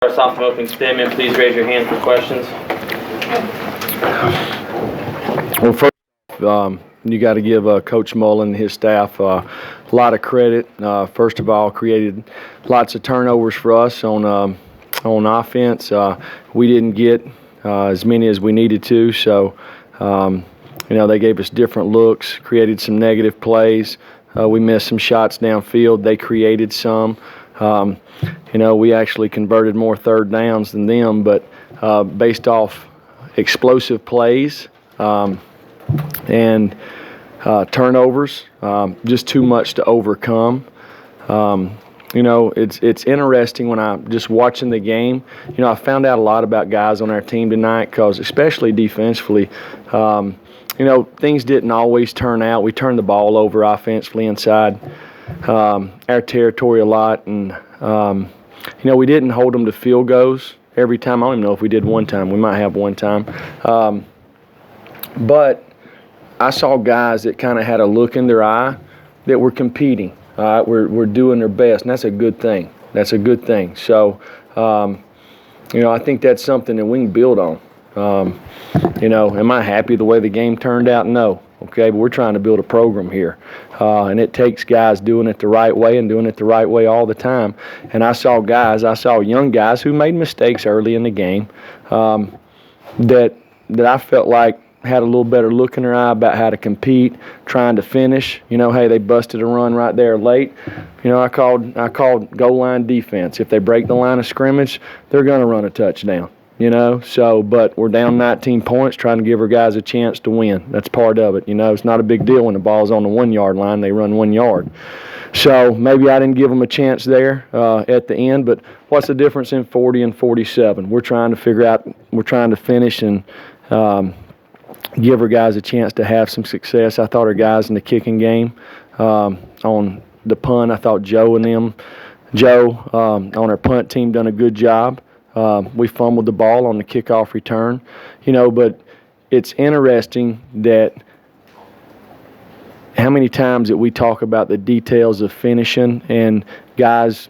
Starts off from opening statement. Please raise your hand for questions. Well, first, you got to give Coach Mullen and his staff a lot of credit. First of all, created lots of turnovers for us on offense. We didn't get as many as we needed to, so they gave us different looks, created some negative plays. We missed some shots downfield. They created some. We actually converted more third downs than them, but based off explosive plays and turnovers, just too much to overcome. It's interesting when I'm just watching the game. I found out a lot about guys on our team tonight because, especially defensively, things didn't always turn out. We turned the ball over offensively inside our territory a lot, and we didn't hold them to field goals every time. I don't even know if we did one time. We might have one time. But I saw guys that kind of had a look in their eye that were competing. We're doing their best, and that's a good thing. That's a good thing. So, I think that's something that we can build on. Am I happy the way the game turned out? No. Okay, but we're trying to build a program here. And it takes guys doing it the right way and doing it the right way all the time. And I saw young guys who made mistakes early in the game that I felt like had a little better look in their eye about how to compete, trying to finish. Hey, they busted a run right there late. I called goal line defense. If they break the line of scrimmage, they're going to run a touchdown. But we're down 19 points, trying to give our guys a chance to win. That's part of it. It's not a big deal when the ball's on the 1 yard line, they run 1 yard. So maybe I didn't give them a chance there at the end, but what's the difference in 40 and 47? We're trying to finish and give our guys a chance to have some success. I thought our guys in the kicking game, on the punt, I thought Joe on our punt team done a good job. We fumbled the ball on the kickoff return, but it's interesting that how many times that we talk about the details of finishing and guys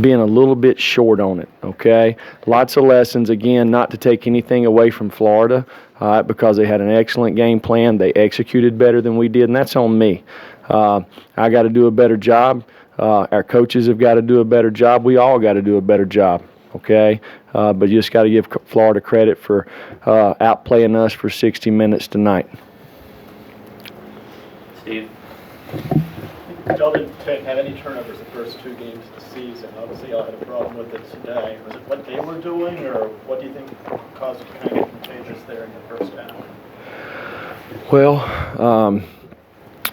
being a little bit short on it, okay? Lots of lessons, again, not to take anything away from Florida because they had an excellent game plan. They executed better than we did, and that's on me. I got to do a better job. Our coaches have got to do a better job. We all got to do a better job. Okay, but you just got to give Florida credit for outplaying us for 60 minutes tonight. Steve? Y'all didn't have any turnovers the first 2 games of the season. Obviously, y'all had a problem with it today. Was it what they were doing, or what do you think caused it to kind of get contagious there in the first half? Well,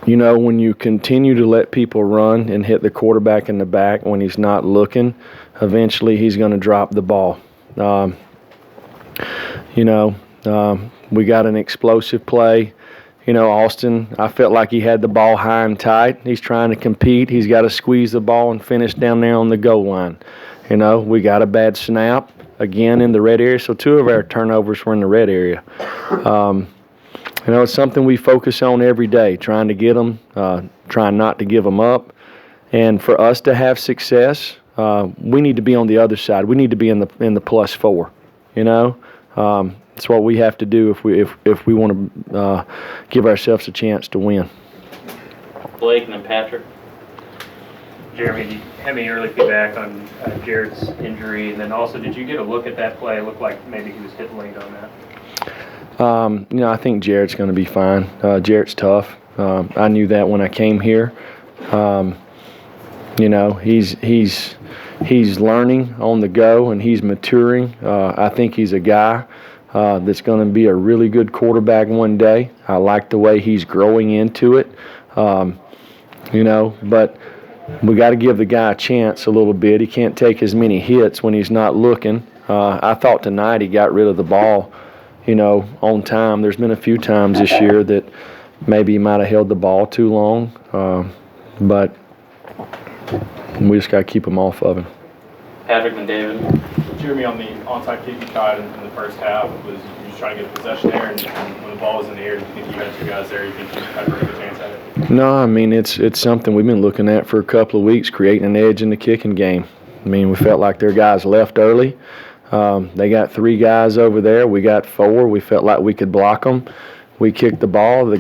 when you continue to let people run and hit the quarterback in the back when he's not looking, eventually he's going to drop the ball. We got an explosive play. Austin, I felt like he had the ball high and tight. He's trying to compete. He's got to squeeze the ball and finish down there on the goal line. We got a bad snap, again, in the red area. So 2 of our turnovers were in the red area. It's something we focus on every day, trying to get them, trying not to give them up. And for us to have success, we need to be on the other side. We need to be in the +4. It's what we have to do if we want to give ourselves a chance to win. Blake and then Patrick. Jeremy, do you have any early feedback on Jared's injury? And then also, did you get a look at that play? It looked like maybe he was hit late on that. I think Jared's going to be fine. Jared's tough. I knew that when I came here. He's learning on the go and he's maturing. I think he's a guy that's going to be a really good quarterback one day. I like the way he's growing into it. But we got to give the guy a chance a little bit. He can't take as many hits when he's not looking. I thought tonight he got rid of the ball, on time. There's been a few times this year that maybe he might have held the ball too long, but we just got to keep him off of him. Patrick and David. Jeremy, on the onside kick you tried in the first half, was you just trying to get a possession there, and when the ball was in the air, do you think you had 2 guys there, you think you had a pretty good chance at it? No, I mean, it's something we've been looking at for a couple of weeks, creating an edge in the kicking game. I mean, we felt like their guys left early. They got 3 guys over there. We got 4. We felt like we could block them. We kicked the ball.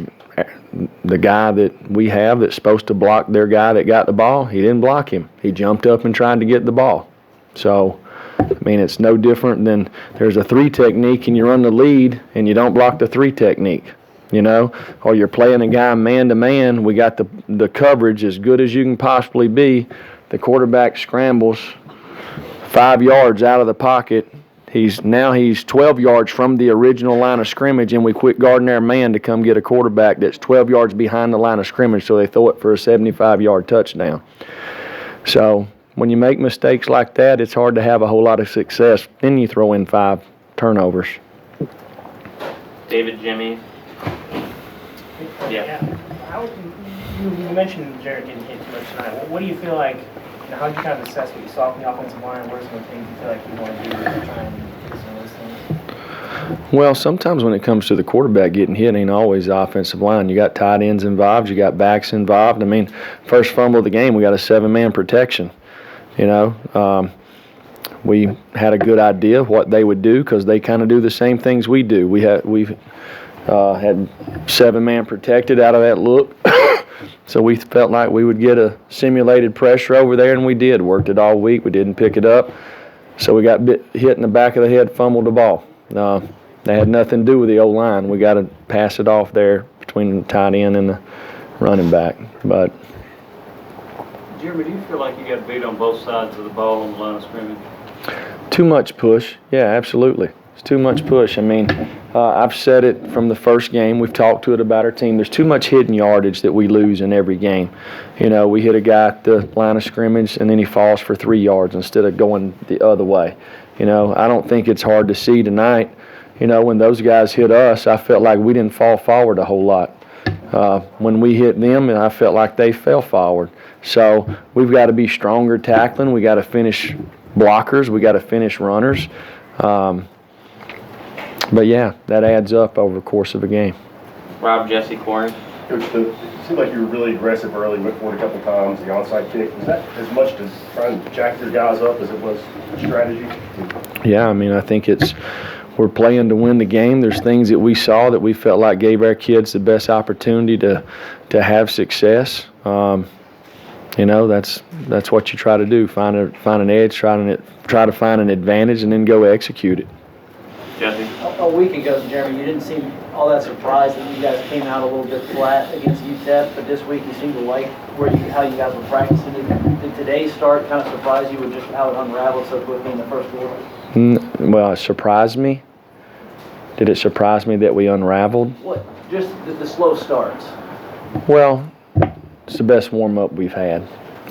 The guy that we have that's supposed to block their guy that got the ball, he didn't block him. He jumped up and tried to get the ball. So, I mean, it's no different than there's a 3 technique and you run the lead and you don't block the 3 technique, or you're playing a guy man-to-man. We got the coverage as good as you can possibly be. The quarterback scrambles 5 yards out of the pocket. He's 12 yards from the original line of scrimmage, and we quit guarding our man to come get a quarterback that's 12 yards behind the line of scrimmage, so they throw it for a 75-yard touchdown. So when you make mistakes like that, it's hard to have a whole lot of success. Then you throw in 5 turnovers. David, Jimmy. Yeah. You mentioned Jared didn't hit too much tonight. What do you feel like? How did you kind of assess what you saw from the offensive line? What are some of the things you feel like you want to do to try and fix some of those things? Well, sometimes when it comes to the quarterback getting hit, ain't always the offensive line. You got tight ends involved. You got backs involved. I mean, first fumble of the game, we got a 7-man protection. We had a good idea of what they would do because they kind of do the same things we do. We've had 7-man protected out of that look. So we felt like we would get a simulated pressure over there, and we did. Worked it all week. We didn't pick it up. So we got hit in the back of the head, fumbled the ball. They had nothing to do with the O-line. We got to pass it off there between the tight end and the running back. But Jeremy, do you feel like you got beat on both sides of the ball on the line of scrimmage? too much push. Yeah, absolutely. It's too much push. I mean, I've said it from the first game. We've talked to it about our team. There's too much hidden yardage that we lose in every game. You know, we hit a guy at the line of scrimmage, and then he falls for 3 yards instead of going the other way. You know, I don't think it's hard to see tonight. You know, when those guys hit us, I felt like we didn't fall forward a whole lot. When we hit them, and I felt like they fell forward. So we've got to be stronger tackling. We got to finish blockers. We got to finish runners. But yeah, that adds up over the course of a game. Rob, Jesse, Corey. Coach, it seemed like you were really aggressive early, went for it a couple times, the onside kick. Was that as much to try and jack your guys up as it was a strategy? Yeah, I mean, I think we're playing to win the game. There's things that we saw that we felt like gave our kids the best opportunity to have success. You know, that's what you try to do. Find an edge, try to find an advantage, and then go execute it. Jesse. A week ago, Jeremy, you didn't seem all that surprised that you guys came out a little bit flat against UTEP, but this week you seem to like how you guys were practicing. Did today's start kind of surprise you with just how it unraveled so quickly in the first quarter? Well, it surprised me. Did it surprise me that we unraveled? What? Just the slow starts. Well, it's the best warm-up we've had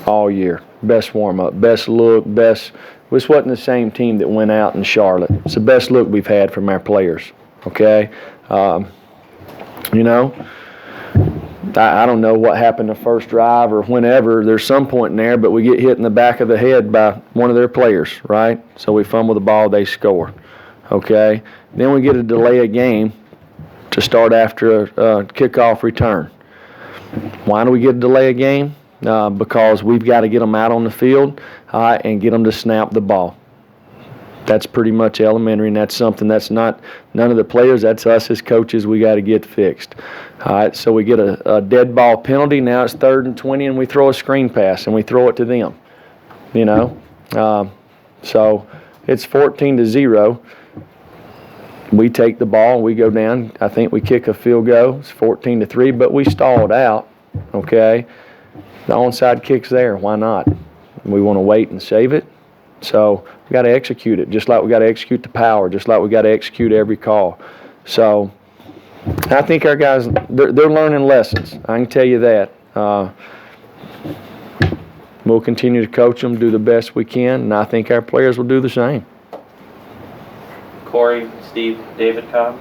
all year. Best warm-up, best look, best. This wasn't the same team that went out in Charlotte. It's the best look we've had from our players, okay? You know, I don't know what happened the first drive or whenever. There's some point in there, but we get hit in the back of the head by one of their players, right? So we fumble the ball, they score, okay? Then we get a delay of game to start after a kickoff return. Why do we get a delay of game? Because we've got to get them out on the field and get them to snap the ball. That's pretty much elementary, and that's something that's not none of the players. That's us as coaches. We got to get fixed. All right, so we get a dead ball penalty. Now it's 3rd and 20, and we throw a screen pass, and we throw it to them. You know, so it's 14-0. We take the ball, and we go down. I think we kick a field goal. It's 14-3, but we stalled out. Okay. The onside kick's there. Why not? We want to wait and save it. So we got to execute it, just like we got to execute the power, just like we got to execute every call. So I think our guys, they're learning lessons. I can tell you that. We'll continue to coach them, do the best we can, and I think our players will do the same. Corey, Steve, David, Cobb.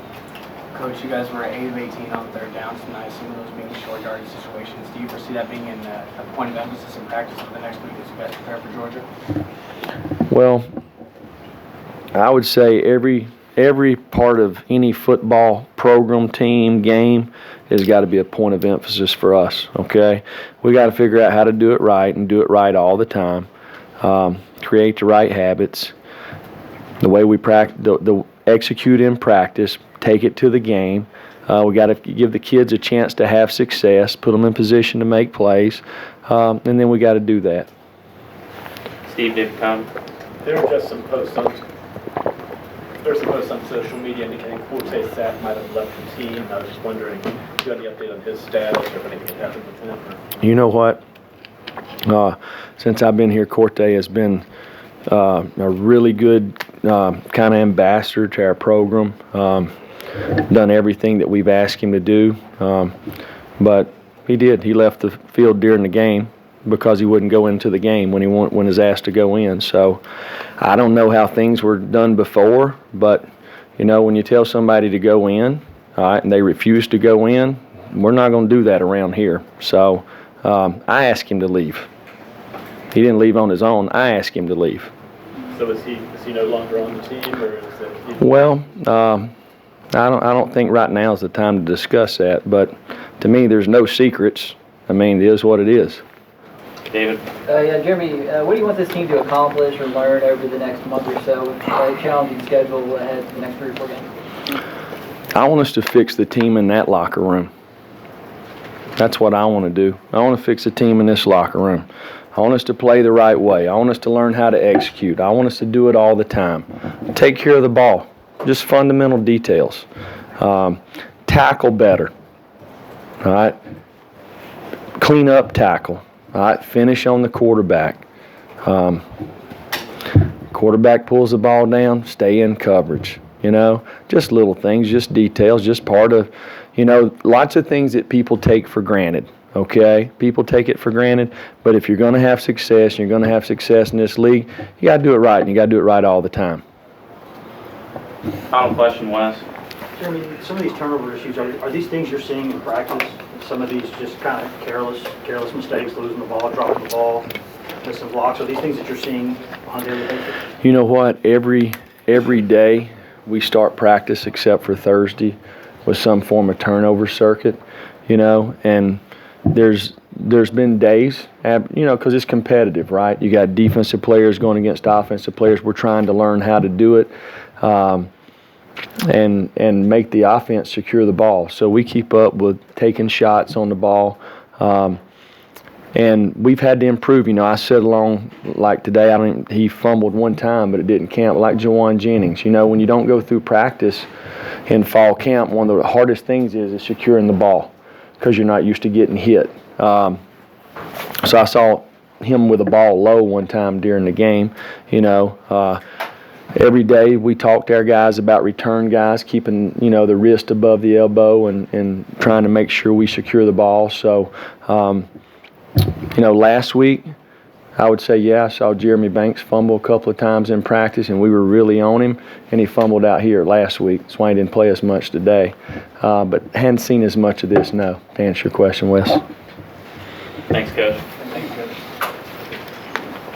Coach, you guys were 8 of 18 on 3rd downs tonight, some of those being short yardage situations. Do you foresee that being a point of emphasis in practice for the next week as you guys prepare for Georgia? Well, I would say every part of any football program, team, game has got to be a point of emphasis for us, okay? We got to figure out how to do it right and do it right all the time. create the right habits, the way we practice, the execute in practice, take it to the game. We got to give the kids a chance to have success, put them in position to make plays, and then we got to do that. Steve, did it come? There were just some posts on, social media indicating Forte's staff might have left the team. I was just wondering if you had any update on his status or if anything had happened with him. You know what? Since I've been here, Corte has been a really good kind of ambassador to our program. Done everything that we've asked him to do, but he did. He left the field during the game because he wouldn't go into the game when he was asked to go in. So I don't know how things were done before, but you know, when you tell somebody to go in, all right, and they refuse to go in, we're not going to do that around here. So I asked him to leave. He didn't leave on his own. I asked him to leave. So is he no longer on the team, or is it? Well, I don't think right now is the time to discuss that. But to me, there's no secrets. I mean, it is what it is. David? Yeah, Jeremy, what do you want this team to accomplish or learn over the next month or so? Challenging schedule ahead for the next 3 or 4 games. I want us to fix the team in that locker room. That's what I want to do. I want to fix the team in this locker room. I want us to play the right way. I want us to learn how to execute. I want us to do it all the time. Take care of the ball. Just fundamental details. Tackle better. All right. Clean up tackle. All right. Finish on the quarterback. Quarterback pulls the ball down. Stay in coverage. You know, just little things, just details, just part of, you know, lots of things that people take for granted. Okay, people take it for granted, but if you're going to have success, and you're going to have success in this league, you got to do it right, and you got to do it right all the time. Final question, Wes. Jeremy, some of these turnover issues, are these things you're seeing in practice? Some of these just kind of careless mistakes, losing the ball, dropping the ball, missing blocks. Are these things that you're seeing on a daily basis? You know what? Every day we start practice except for Thursday with some form of turnover circuit, you know, and there's been days, you know, because it's competitive, right? You got defensive players going against offensive players. We're trying to learn how to do it and make the offense secure the ball. So we keep up with taking shots on the ball. And we've had to improve. You know, I said along, like today, he fumbled one time, but it didn't count. Like Jawan Jennings, you know, when you don't go through practice in fall camp, one of the hardest things is securing the ball, because you're not used to getting hit. So I saw him with a ball low one time during the game. You know, every day we talk to our guys about return guys, keeping, you know, the wrist above the elbow and trying to make sure we secure the ball. So, you know, last week, I would say, yeah, I saw Jeremy Banks fumble a couple of times in practice, and we were really on him, and he fumbled out here last week. That's why he didn't play as much today. But hadn't seen as much of this, no, to answer your question, Wes. Thanks, Coach.